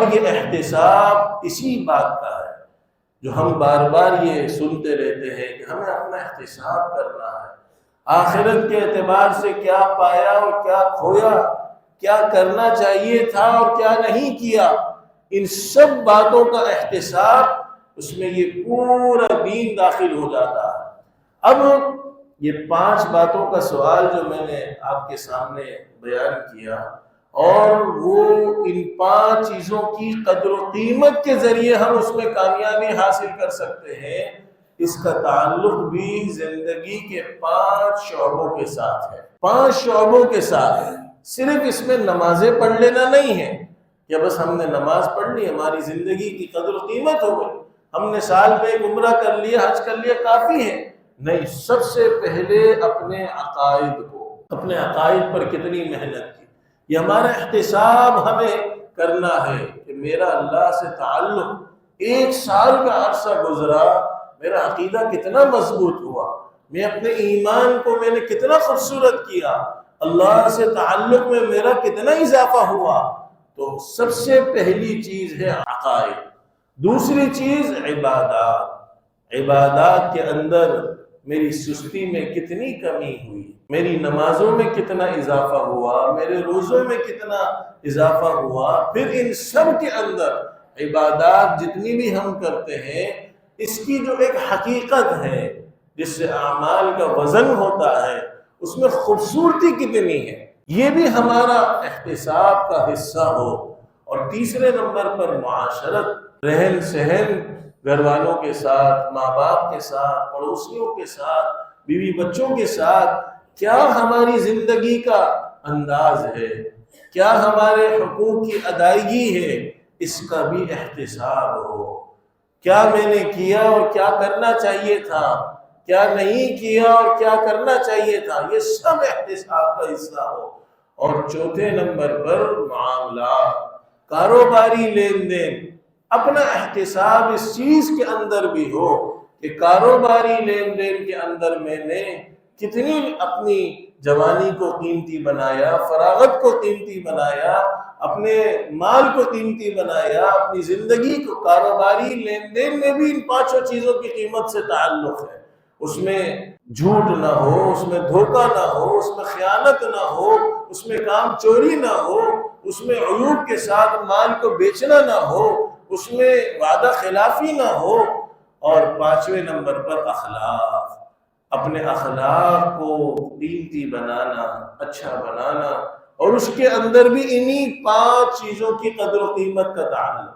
اور یہ احتساب اسی بات کا ہے جو ہم بار بار یہ سنتے رہتے ہیں کہ ہمیں اپنا احتساب کرنا ہے، آخرت کے اعتبار سے کیا پایا اور کیا کھویا، کیا کرنا چاہیے تھا اور کیا نہیں کیا، ان سب باتوں کا احتساب، اس میں یہ پورا دین داخل ہو جاتا ہے۔ اب یہ 5 باتوں کا سوال جو میں نے آپ کے سامنے بیان کیا، اور وہ ان 5 چیزوں کی قدر و قیمت کے ذریعے ہم اس میں کامیابی حاصل کر سکتے ہیں، اس کا تعلق بھی زندگی کے 5 شعبوں کے ساتھ ہے۔ 5 شعبوں کے ساتھ ہے۔ صرف اس میں نمازیں پڑھ لینا نہیں ہے کہ بس ہم نے نماز پڑھ لی ہماری زندگی کی قدر و قیمت ہو گئی، ہم نے سال میں ایک عمرہ کر لیا، حج کر لیا، کافی ہے نہیں۔ سب سے پہلے اپنے عقائد پر کتنی محنت کی، یہ ہمارا احتساب ہمیں کرنا ہے کہ میرا اللہ سے تعلق 1 سال کا عرصہ گزرا، میرا عقیدہ کتنا مضبوط ہوا، میں اپنے ایمان کو میں نے کتنا خوبصورت کیا، اللہ سے تعلق میں میرا کتنا اضافہ ہوا۔ تو سب سے پہلی چیز ہے عقائد۔ دوسری چیز عبادات کے اندر میری سستی میں کتنی کمی ہوئی، میری نمازوں میں کتنا اضافہ ہوا، میرے روزوں میں کتنا اضافہ ہوا۔ پھر ان سب کے اندر عبادات جتنی بھی ہم کرتے ہیں، اس کی جو ایک حقیقت ہے جس سے اعمال کا وزن ہوتا ہے، اس میں خوبصورتی کتنی ہے، یہ بھی ہمارا احتساب کا حصہ ہو۔ اور تیسرے نمبر پر معاشرت، رہن سہن، گھر والوں کے ساتھ، ماں باپ کے ساتھ، پڑوسیوں کے ساتھ، بیوی بچوں کے ساتھ کیا ہماری زندگی کا انداز ہے، کیا ہمارے حقوق کی ادائیگی ہے، اس کا بھی احتساب ہو۔ کیا میں نے کیا اور کیا کرنا چاہیے تھا، کیا نہیں کیا اور کیا کرنا چاہیے تھا، یہ سب احتساب کا حصہ ہو۔ اور چوتھے نمبر پر معاملات، کاروباری لین دین، اپنا احتساب اس چیز کے اندر بھی ہو کہ کاروباری لین دین کے اندر میں نے کتنی اپنی جوانی کو قیمتی بنایا، فراغت کو قیمتی بنایا، اپنے مال کو قیمتی بنایا، اپنی زندگی کو۔ کاروباری لین دین میں بھی ان 5 چیزوں کی قیمت سے تعلق ہے، اس میں جھوٹ نہ ہو، اس میں دھوکہ نہ ہو، اس میں خیانت نہ ہو، اس میں کام چوری نہ ہو، اس میں عیوب کے ساتھ مال کو بیچنا نہ ہو، اس میں وعدہ خلافی نہ ہو۔ اور 5ویں نمبر پر اخلاق، اپنے اخلاق کو قیمتی بنانا، اچھا بنانا، اور اس کے اندر بھی انہی 5 چیزوں کی قدر و قیمت کا تعلق۔